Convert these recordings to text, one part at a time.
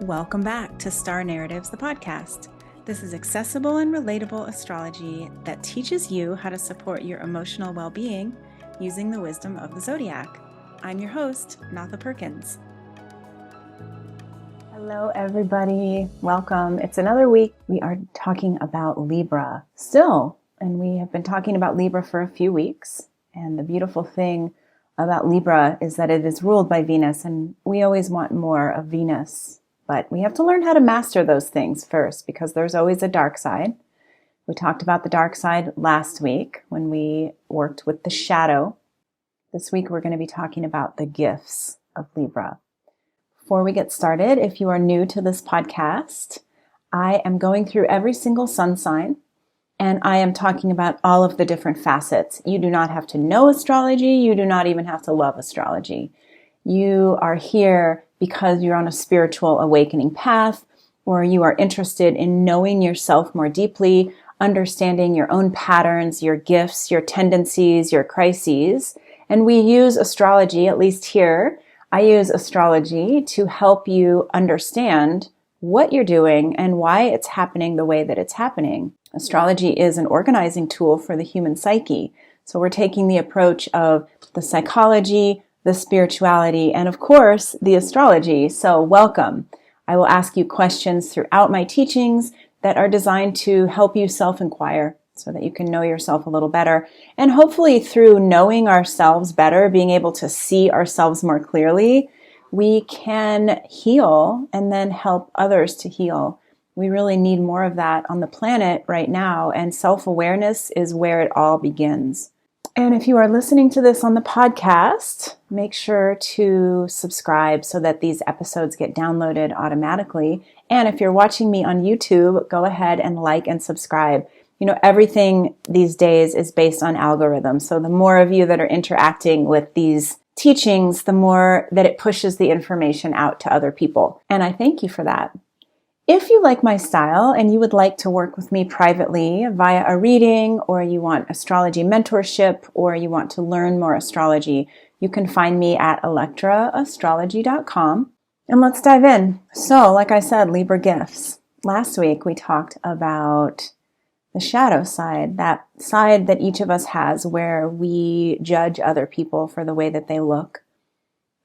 Welcome back to Star Narratives, the podcast. This is accessible and relatable astrology that teaches you how to support your emotional well-being using the wisdom of the zodiac. I'm your host, Natha Perkins. Hello, everybody. Welcome. It's another week. We are talking about Libra still, and we have been talking about Libra for a few weeks. And the beautiful thing about Libra is that it is ruled by Venus, and we always want more of Venus. But we have to learn how to master those things first, because there's always a dark side. We talked about the dark side last week when we worked with the shadow. This week we're going to be talking about the gifts of Libra. Before we get started, if you are new to this podcast, I am going through every single sun sign, and I am talking about all of the different facets. You do not have to know astrology. You do not even have to love astrology. You are here because you're on a spiritual awakening path, or you are interested in knowing yourself more deeply, understanding your own patterns, your gifts, your tendencies, your crises. And we use astrology, at least here, I use astrology to help you understand what you're doing and why it's happening the way that it's happening. Astrology is an organizing tool for the human psyche. So we're taking the approach of the psychology, the spirituality, and of course, the astrology. So welcome. I will ask you questions throughout my teachings that are designed to help you self-inquire so that you can know yourself a little better. And hopefully through knowing ourselves better, being able to see ourselves more clearly, we can heal and then help others to heal. We really need more of that on the planet right now, and self-awareness is where it all begins. And if you are listening to this on the podcast, make sure to subscribe so that these episodes get downloaded automatically. And if you're watching me on YouTube, go ahead and like and subscribe. You know, everything these days is based on algorithms. So the more of you that are interacting with these teachings, the more that it pushes the information out to other people. And I thank you for that. If you like my style and you would like to work with me privately via a reading, or you want astrology mentorship, or you want to learn more astrology, you can find me at electraastrology.com. And let's dive in. So, like I said, Libra gifts. Last week we talked about the shadow side, that side that each of us has where we judge other people for the way that they look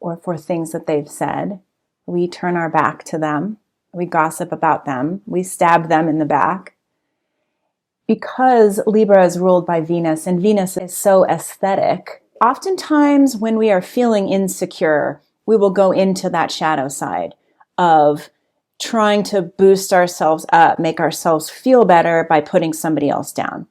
or for things that they've said. We turn our back to them. We gossip about them. We stab them in the back. Because Libra is ruled by Venus, and Venus is so aesthetic, oftentimes when we are feeling insecure, we will go into that shadow side of trying to boost ourselves up, make ourselves feel better by putting somebody else down.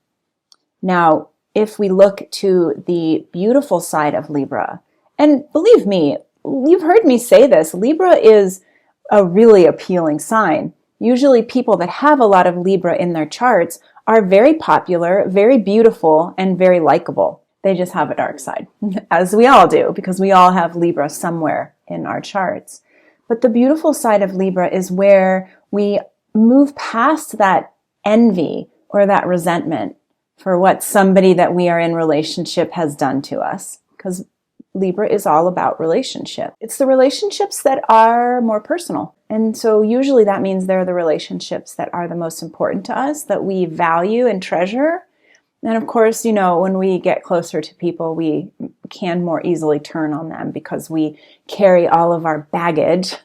Now, if we look to the beautiful side of Libra, and believe me, you've heard me say this, Libra is a really appealing sign. Usually people that have a lot of Libra in their charts are very popular, very beautiful, and very likable. They just have a dark side, as we all do, because we all have Libra somewhere in our charts. But the beautiful side of Libra is where we move past that envy or that resentment for what somebody that we are in relationship has done to us, because Libra is all about relationship. It's the relationships that are more personal. And so usually that means they're the relationships that are the most important to us, that we value and treasure. And of course, you know, when we get closer to people, we can more easily turn on them because we carry all of our baggage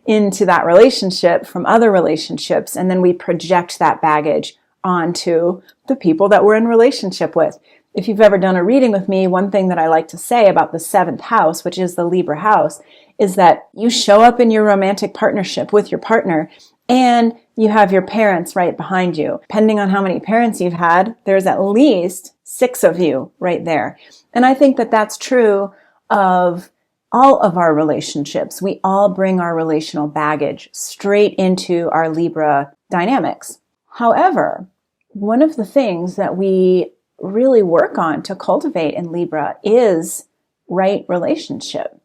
into that relationship from other relationships. And then we project that baggage onto the people that we're in relationship with. If you've ever done a reading with me, one thing that I like to say about the 7th house, which is the Libra house, is that you show up in your romantic partnership with your partner and you have your parents right behind you. Depending on how many parents you've had, there's at least 6 of you right there. And I think that that's true of all of our relationships. We all bring our relational baggage straight into our Libra dynamics. However, one of the things that we really work on to cultivate in Libra is right relationship.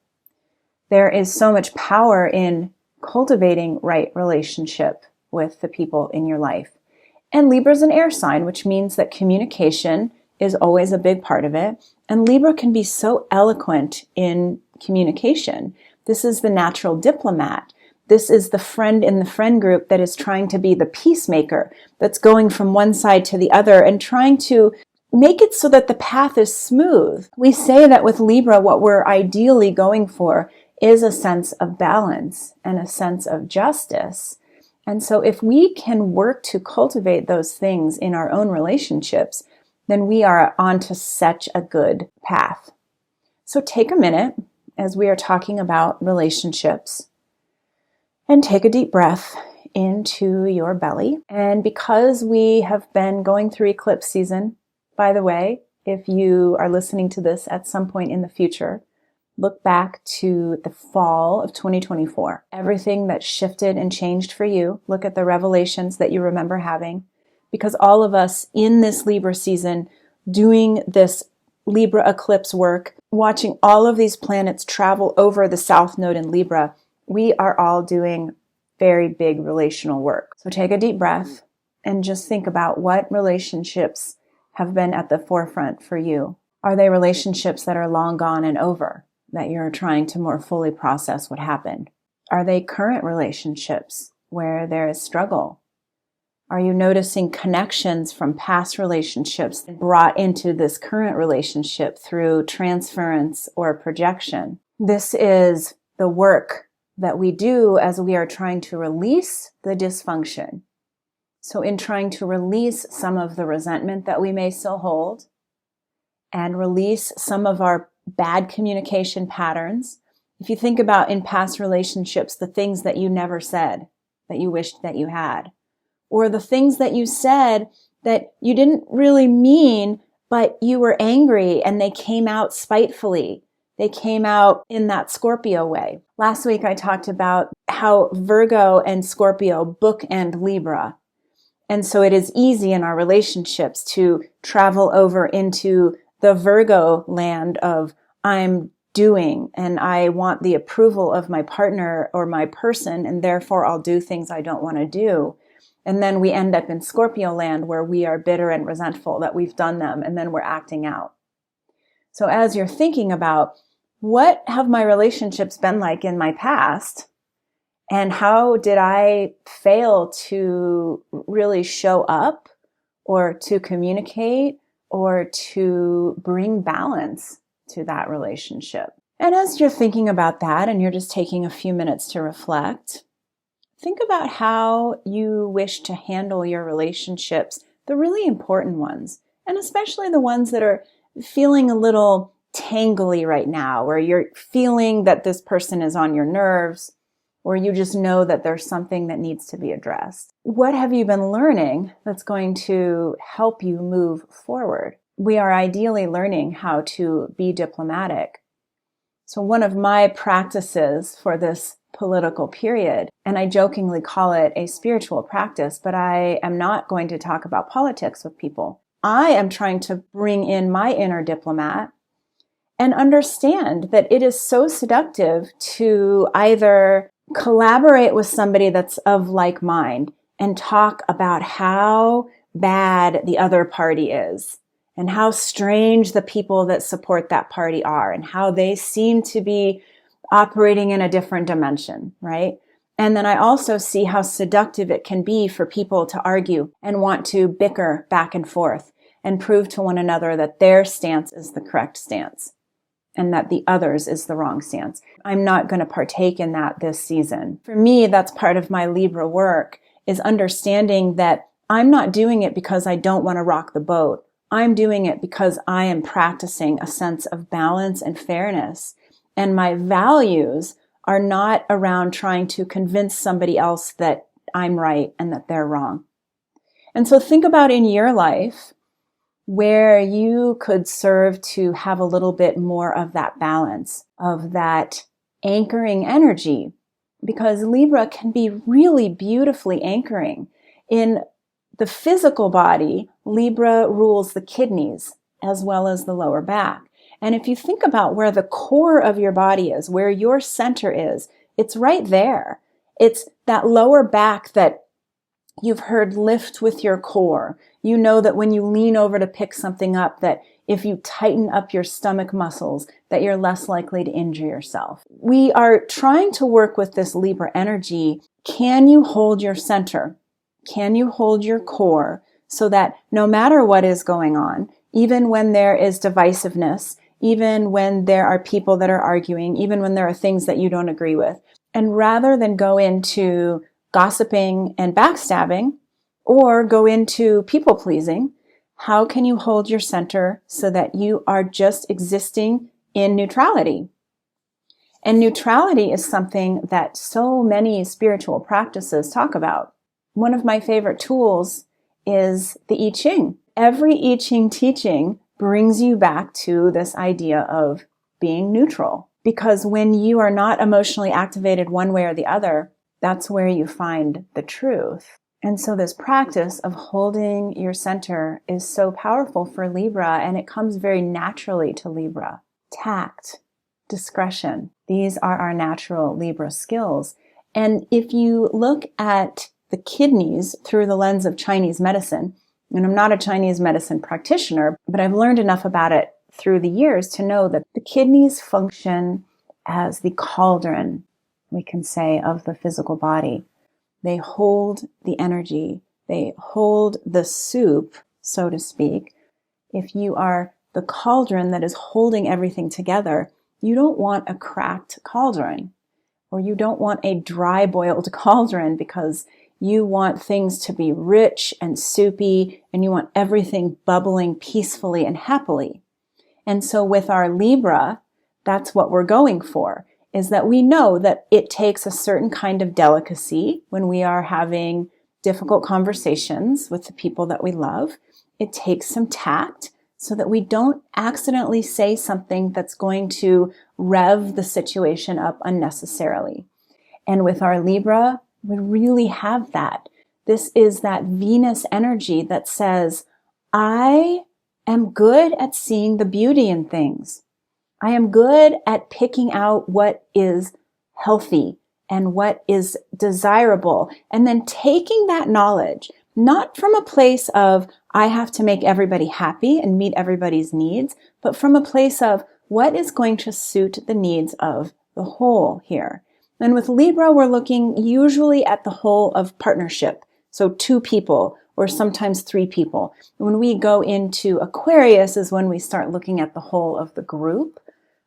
There is so much power in cultivating right relationship with the people in your life. And Libra is an air sign, which means that communication is always a big part of it. And Libra can be so eloquent in communication. This is the natural diplomat. This is the friend in the friend group that is trying to be the peacemaker, that's going from one side to the other and trying to make it so that the path is smooth. We say that with Libra, what we're ideally going for is a sense of balance and a sense of justice. And so if we can work to cultivate those things in our own relationships, then we are onto such a good path. So take a minute as we are talking about relationships and take a deep breath into your belly. And because we have been going through eclipse season, by the way, if you are listening to this at some point in the future, look back to the fall of 2024. Everything that shifted and changed for you. Look at the revelations that you remember having. Because all of us in this Libra season, doing this Libra eclipse work, watching all of these planets travel over the South Node in Libra, we are all doing very big relational work. So take a deep breath and just think about what relationships have been at the forefront for you. Are they relationships that are long gone and over, that you're trying to more fully process what happened? Are they current relationships where there is struggle? Are you noticing connections from past relationships brought into this current relationship through transference or projection? This is the work that we do as we are trying to release the dysfunction. So in trying to release some of the resentment that we may still hold and release some of our bad communication patterns. If you think about in past relationships, the things that you never said that you wished that you had, or the things that you said that you didn't really mean, but you were angry and they came out spitefully. They came out in that Scorpio way. Last week I talked about how Virgo and Scorpio bookend Libra. And so it is easy in our relationships to travel over into the Virgo land of I'm doing and I want the approval of my partner or my person, and therefore I'll do things I don't want to do. And then we end up in Scorpio land where we are bitter and resentful that we've done them, and then we're acting out. So as you're thinking about what have my relationships been like in my past, and how did I fail to really show up or to communicate or to bring balance to that relationship? And as you're thinking about that and you're just taking a few minutes to reflect, think about how you wish to handle your relationships, the really important ones, and especially the ones that are feeling a little tangly right now, where you're feeling that this person is on your nerves, or you just know that there's something that needs to be addressed. What have you been learning that's going to help you move forward? We are ideally learning how to be diplomatic. So one of my practices for this political period, and I jokingly call it a spiritual practice, but I am not going to talk about politics with people. I am trying to bring in my inner diplomat and understand that it is so seductive to either collaborate with somebody that's of like mind and talk about how bad the other party is and how strange the people that support that party are and how they seem to be operating in a different dimension, right? And then I also see how seductive it can be for people to argue and want to bicker back and forth and prove to one another that their stance is the correct stance and that the other's is the wrong stance. I'm not going to partake in that this season. For me, that's part of my Libra work, is understanding that I'm not doing it because I don't want to rock the boat. I'm doing it because I am practicing a sense of balance and fairness. And my values are not around trying to convince somebody else that I'm right and that they're wrong. And so think about in your life where you could serve to have a little bit more of that balance, of that anchoring energy, because Libra can be really beautifully anchoring. In the physical body, Libra rules the kidneys as well as the lower back. And if you think about where the core of your body is, where your center is, it's right there. It's that lower back that you've heard lift with your core. You know that when you lean over to pick something up, that if you tighten up your stomach muscles, that you're less likely to injure yourself. We are trying to work with this Libra energy. Can you hold your center? Can you hold your core so that no matter what is going on, even when there is divisiveness, even when there are people that are arguing, even when there are things that you don't agree with, and rather than go into gossiping and backstabbing or go into people pleasing, how can you hold your center so that you are just existing in neutrality? And neutrality is something that so many spiritual practices talk about. One of my favorite tools is the I Ching. Every I Ching teaching brings you back to this idea of being neutral. Because when you are not emotionally activated one way or the other, that's where you find the truth. And so this practice of holding your center is so powerful for Libra, and it comes very naturally to Libra. Tact, discretion, these are our natural Libra skills. And if you look at the kidneys through the lens of Chinese medicine, and I'm not a Chinese medicine practitioner, but I've learned enough about it through the years to know that the kidneys function as the cauldron, we can say, of the physical body. They hold the energy. They hold the soup, so to speak. If you are the cauldron that is holding everything together, you don't want a cracked cauldron, or you don't want a dry boiled cauldron, because you want things to be rich and soupy, and you want everything bubbling peacefully and happily. And so with our Libra, that's what we're going for, is that we know that it takes a certain kind of delicacy when we are having difficult conversations with the people that we love. It takes some tact so that we don't accidentally say something that's going to rev the situation up unnecessarily. And with our Libra, we really have that. This is that Venus energy that says, I am good at seeing the beauty in things. I am good at picking out what is healthy and what is desirable, and then taking that knowledge, not from a place of, I have to make everybody happy and meet everybody's needs, but from a place of what is going to suit the needs of the whole here. And with Libra, we're looking usually at the whole of partnership. So 2 people or sometimes 3 people. When we go into Aquarius is when we start looking at the whole of the group,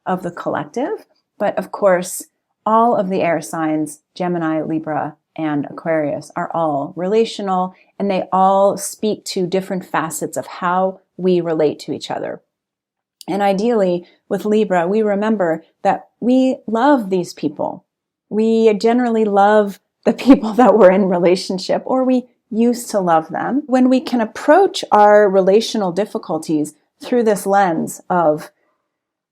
of the collective. But of course, all of the air signs, Gemini, Libra, and Aquarius, are all relational, and they all speak to different facets of how we relate to each other. And ideally, with Libra, we remember that we love these people. We generally love the people that we're in relationship, or we used to love them. When we can approach our relational difficulties through this lens of,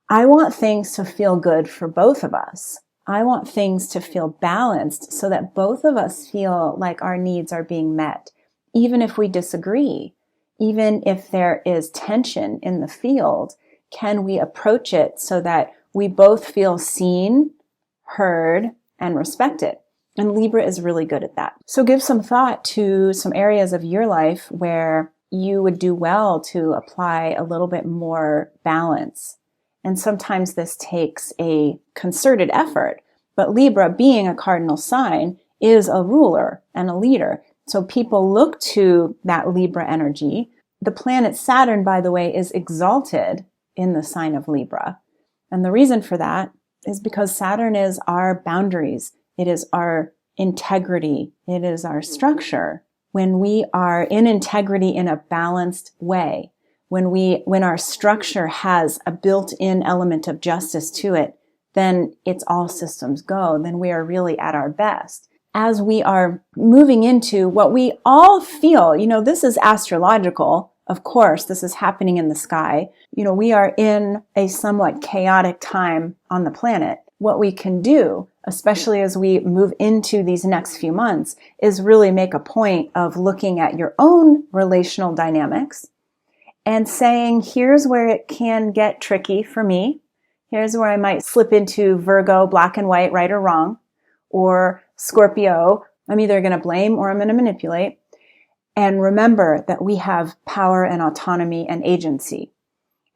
I want things to feel good for both of us. I want things to feel balanced so that both of us feel like our needs are being met, even if we disagree, even if there is tension in the field. Can we approach it so that we both feel seen, heard, and respected? And Libra is really good at that. So give some thought to some areas of your life where you would do well to apply a little bit more balance. And sometimes this takes a concerted effort, but Libra, being a cardinal sign, is a ruler and a leader. So people look to that Libra energy. The planet Saturn, by the way, is exalted in the sign of Libra. And the reason for that is because Saturn is our boundaries. It is our integrity. It is our structure. When we are in integrity in a balanced way, when our structure has a built-in element of justice to it, then it's all systems go. Then we are really at our best. As we are moving into what we all feel, this is astrological. Of course, this is happening in the sky. We are in a somewhat chaotic time on the planet. What we can do, especially as we move into these next few months, is really make a point of looking at your own relational dynamics and saying, here's where it can get tricky for me. Here's where I might slip into Virgo, black and white, right or wrong, or Scorpio, I'm either going to blame or I'm going to manipulate. And remember that we have power and autonomy and agency.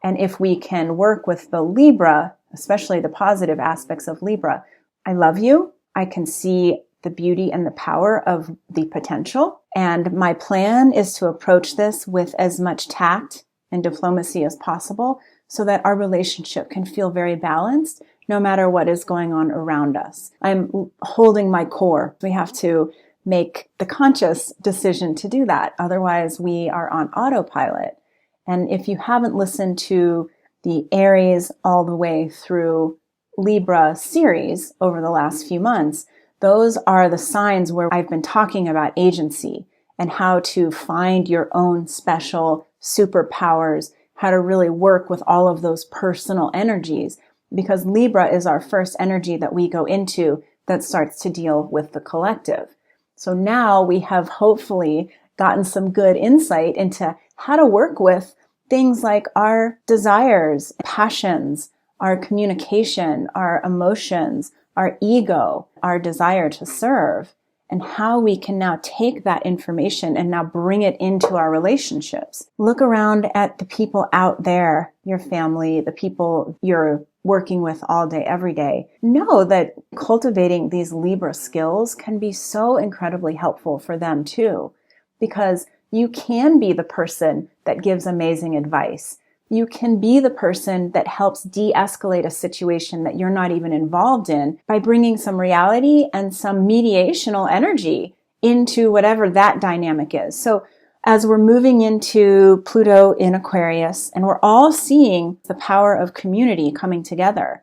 And if we can work with the Libra, especially the positive aspects of Libra, I love you. I can see the beauty and the power of the potential. And my plan is to approach this with as much tact and diplomacy as possible so that our relationship can feel very balanced no matter what is going on around us. I'm holding my core. We have to make the conscious decision to do that. Otherwise, we are on autopilot. And if you haven't listened to the Aries all the way through Libra series over the last few months, those are the signs where I've been talking about agency and how to find your own special superpowers, how to really work with all of those personal energies, because Libra is our first energy that we go into that starts to deal with the collective. So now we have hopefully gotten some good insight into how to work with things like our desires, passions, our communication, our emotions, our ego, our desire to serve, and how we can now take that information and now bring it into our relationships. Look around at the people out there, your family, the people you're working with all day, every day. Know that cultivating these Libra skills can be so incredibly helpful for them too, because you can be the person that gives amazing advice. You can be the person that helps de-escalate a situation that you're not even involved in by bringing some reality and some mediational energy into whatever that dynamic is. So as we're moving into Pluto in Aquarius, and we're all seeing the power of community coming together.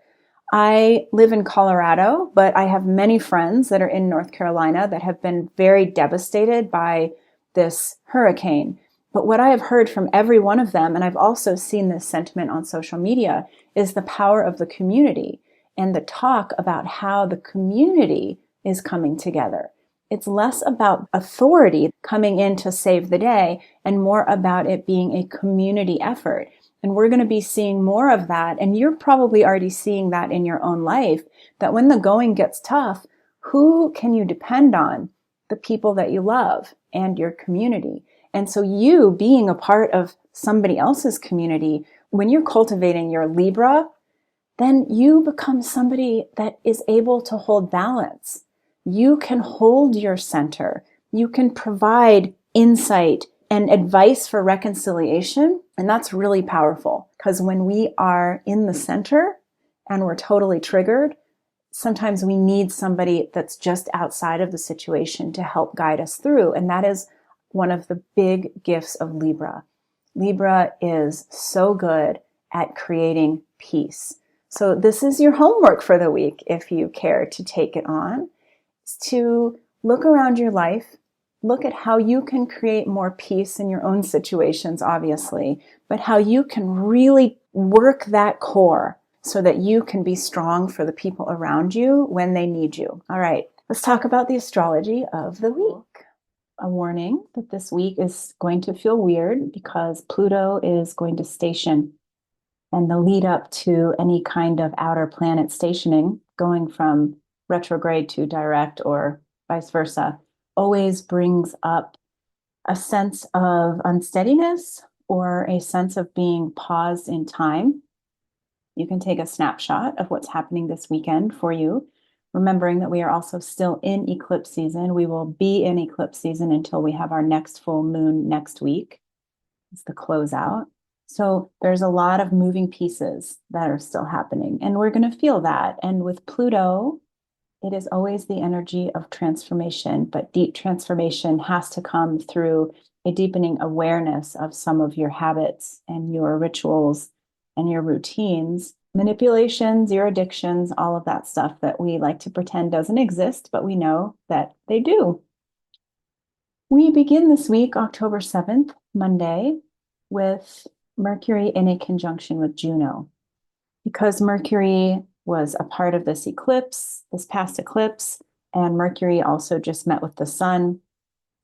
I live in Colorado, but I have many friends that are in North Carolina that have been very devastated by this hurricane. But what I have heard from every one of them, and I've also seen this sentiment on social media, is the power of the community and the talk about how the community is coming together. It's less about authority coming in to save the day and more about it being a community effort. And we're going to be seeing more of that. And you're probably already seeing that in your own life, that when the going gets tough, who can you depend on? The people that you love and your community. And so you being a part of somebody else's community, when you're cultivating your Libra, then you become somebody that is able to hold balance. You can hold your center. You can provide insight and advice for reconciliation. And that's really powerful, because when we are in the center and we're totally triggered, sometimes we need somebody that's just outside of the situation to help guide us through. And that is one of the big gifts of Libra. Libra is so good at creating peace. So this is your homework for the week, if you care to take it on, is to look around your life, look at how you can create more peace in your own situations, obviously, but how you can really work that core so that you can be strong for the people around you when they need you. All right, let's talk about the astrology of the week. A warning that this week is going to feel weird because Pluto is going to station, and the lead up to any kind of outer planet stationing, going from retrograde to direct or vice versa, always brings up a sense of unsteadiness or a sense of being paused in time. You can take a snapshot of what's happening this weekend for you, remembering that we are also still in eclipse season. We will be in eclipse season until we have our next full moon next week. It's the closeout. So there's a lot of moving pieces that are still happening, and we're going to feel that. And with Pluto, it is always the energy of transformation, but deep transformation has to come through a deepening awareness of some of your habits and your rituals and your routines, manipulations, your addictions, all of that stuff that we like to pretend doesn't exist, but we know that they do. We begin this week, October 7th, Monday, with Mercury in a conjunction with Juno. Because Mercury was a part of this eclipse, this past eclipse, and Mercury also just met with the sun,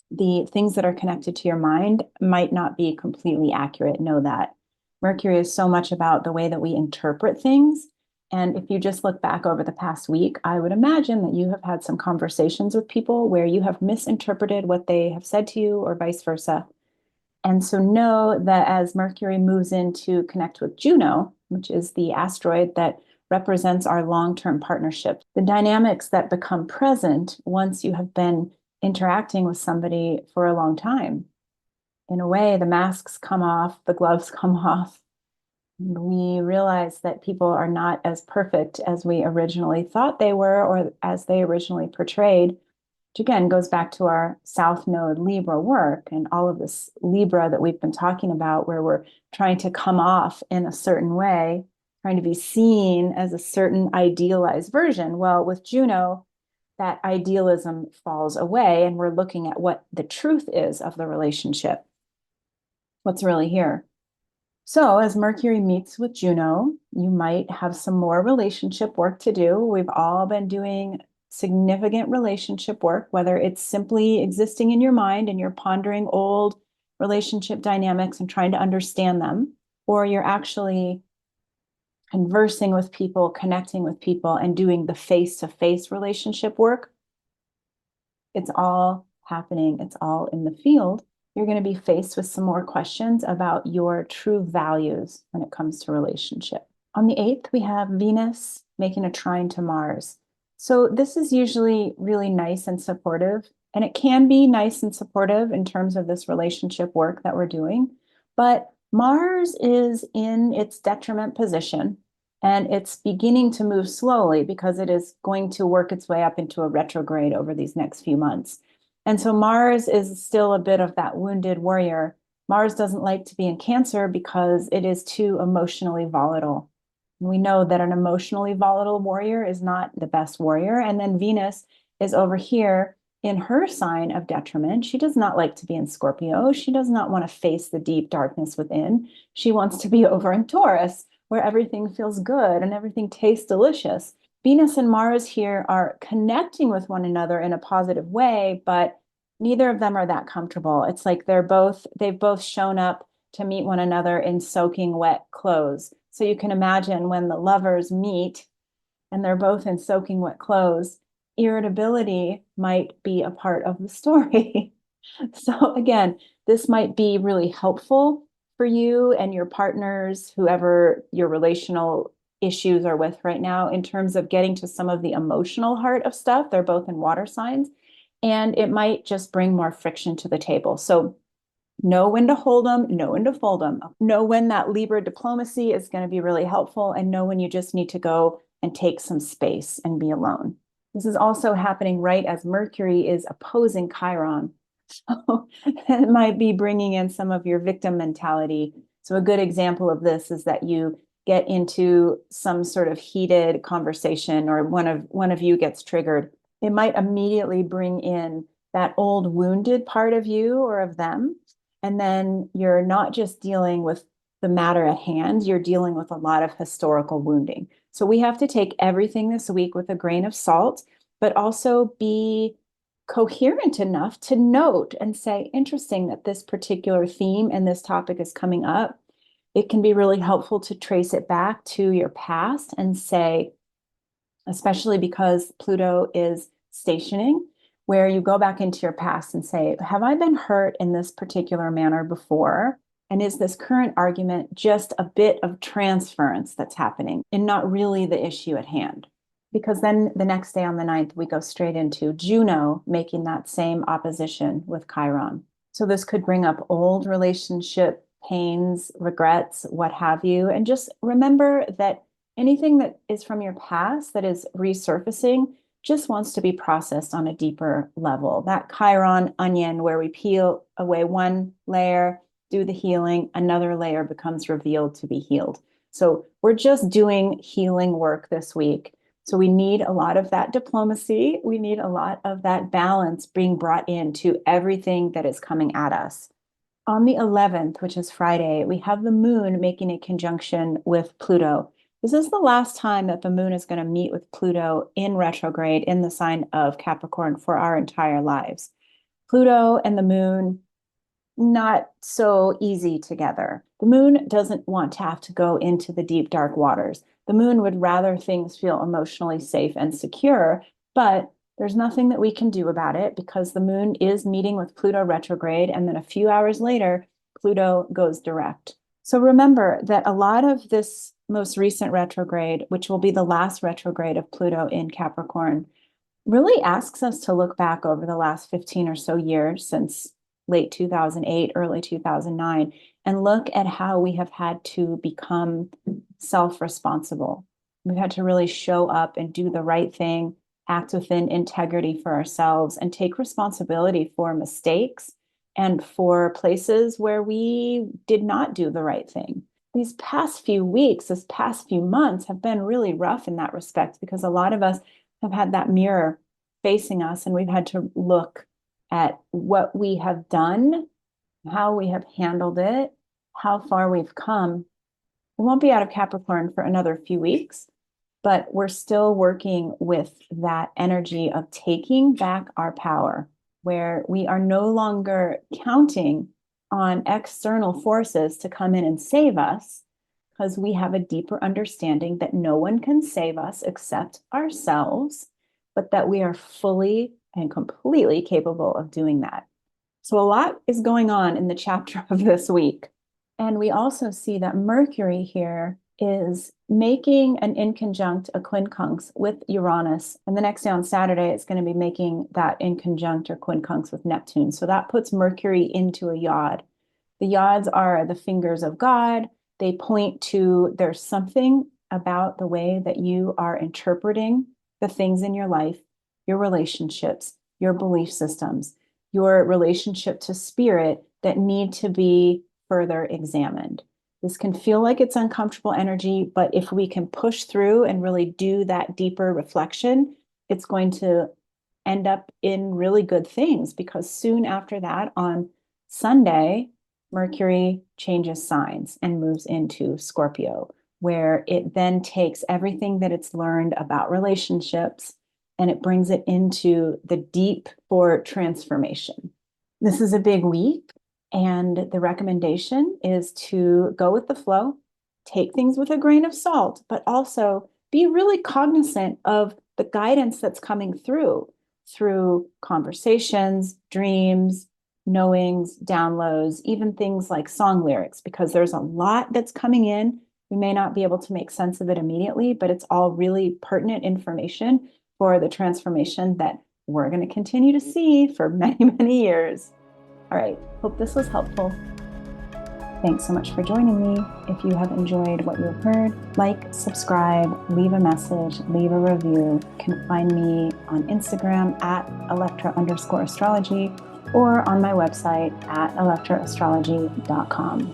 the things that are connected to your mind might not be completely accurate. Know that. Mercury is so much about the way that we interpret things. And if you just look back over the past week, I would imagine that you have had some conversations with people where you have misinterpreted what they have said to you or vice versa. And so know that as Mercury moves in to connect with Juno, which is the asteroid that represents our long-term partnership, the dynamics that become present once you have been interacting with somebody for a long time. In a way, the masks come off, the gloves come off. We realize that people are not as perfect as we originally thought they were or as they originally portrayed, which again goes back to our South Node Libra work and all of this Libra that we've been talking about, where we're trying to come off in a certain way, trying to be seen as a certain idealized version. Well, with Juno, that idealism falls away and we're looking at what the truth is of the relationship, what's really here. So, as Mercury meets with Juno, you might have some more relationship work to do. We've all been doing significant relationship work, whether it's simply existing in your mind and you're pondering old relationship dynamics and trying to understand them, or you're actually conversing with people, connecting with people, and doing the face-to-face relationship work. It's all happening, it's all in the field. You're going to be faced with some more questions about your true values when it comes to relationship. On the 8th, we have Venus making a trine to Mars. So this is usually really nice and supportive, and it can be nice and supportive in terms of this relationship work that we're doing. But Mars is in its detriment position, and it's beginning to move slowly because it is going to work its way up into a retrograde over these next few months. And so Mars is still a bit of that wounded warrior. Mars doesn't like to be in Cancer because it is too emotionally volatile. And we know that an emotionally volatile warrior is not the best warrior. And then Venus is over here in her sign of detriment. She does not like to be in Scorpio. She does not want to face the deep darkness within. She wants to be over in Taurus, where everything feels good and everything tastes delicious. Venus and Mars here are connecting with one another in a positive way, but neither of them are that comfortable. It's like they've both shown up to meet one another in soaking wet clothes. So you can imagine when the lovers meet and they're both in soaking wet clothes, irritability might be a part of the story. So again, this might be really helpful for you and your partners, whoever your relational issues are with right now, in terms of getting to some of the emotional heart of stuff. They're both in water signs, and it might just bring more friction to the table. So know when to hold them, know when to fold them, know when that Libra diplomacy is going to be really helpful, and know when you just need to go and take some space and be alone. This is also happening right as Mercury is opposing Chiron. So it might be bringing in some of your victim mentality. So a good example of this is that you get into some sort of heated conversation, or one of you gets triggered. It might immediately bring in that old wounded part of you or of them. And then you're not just dealing with the matter at hand, you're dealing with a lot of historical wounding. So we have to take everything this week with a grain of salt, but also be coherent enough to note and say, interesting that this particular theme and this topic is coming up. It can be really helpful to trace it back to your past and say, especially because Pluto is stationing, where you go back into your past and say, have I been hurt in this particular manner before? And is this current argument just a bit of transference that's happening and not really the issue at hand? Because then the next day on the 9th, we go straight into Juno making that same opposition with Chiron. So this could bring up old relationship pains, regrets, what have you. And just remember that anything that is from your past that is resurfacing just wants to be processed on a deeper level. That Chiron onion where we peel away one layer, do the healing, another layer becomes revealed to be healed. So we're just doing healing work this week. So we need a lot of that diplomacy. We need a lot of that balance being brought into everything that is coming at us. On the 11th, which is Friday, we have the moon making a conjunction with Pluto. This is the last time that the moon is going to meet with Pluto in retrograde in the sign of Capricorn for our entire lives. Pluto and the moon, not so easy together. The moon doesn't want to have to go into the deep, dark waters. The moon would rather things feel emotionally safe and secure, but there's nothing that we can do about it because the moon is meeting with Pluto retrograde. And then a few hours later, Pluto goes direct. So remember that a lot of this most recent retrograde, which will be the last retrograde of Pluto in Capricorn, really asks us to look back over the last 15 or so years since late 2008, early 2009, and look at how we have had to become self-responsible. We've had to really show up and do the right thing, act within integrity for ourselves, and take responsibility for mistakes and for places where we did not do the right thing. These past few weeks, this past few months have been really rough in that respect because a lot of us have had that mirror facing us and we've had to look at what we have done, how we have handled it, how far we've come. We won't be out of Capricorn for another few weeks, but we're still working with that energy of taking back our power, where we are no longer counting on external forces to come in and save us, because we have a deeper understanding that no one can save us except ourselves, but that we are fully and completely capable of doing that. So a lot is going on in the chapter of this week. And we also see that Mercury here is making an inconjunct, a quincunx with Uranus. And the next day on Saturday, it's going to be making that inconjunct or quincunx with Neptune. So that puts Mercury into a yod. The yods are the fingers of God. They point to there's something about the way that you are interpreting the things in your life, your relationships, your belief systems, your relationship to spirit that need to be further examined. This can feel like it's uncomfortable energy, but if we can push through and really do that deeper reflection, it's going to end up in really good things, because soon after that, on Sunday, Mercury changes signs and moves into Scorpio, where it then takes everything that it's learned about relationships and it brings it into the deep for transformation. This is a big week. And the recommendation is to go with the flow, take things with a grain of salt, but also be really cognizant of the guidance that's coming through conversations, dreams, knowings, downloads, even things like song lyrics, because there's a lot that's coming in. We may not be able to make sense of it immediately, but it's all really pertinent information for the transformation that we're going to continue to see for many, many years. All right, hope this was helpful. Thanks so much for joining me. If you have enjoyed what you've heard, like, subscribe, leave a message, leave a review. You can find me on Instagram at Electra_astrology or on my website at electraastrology.com.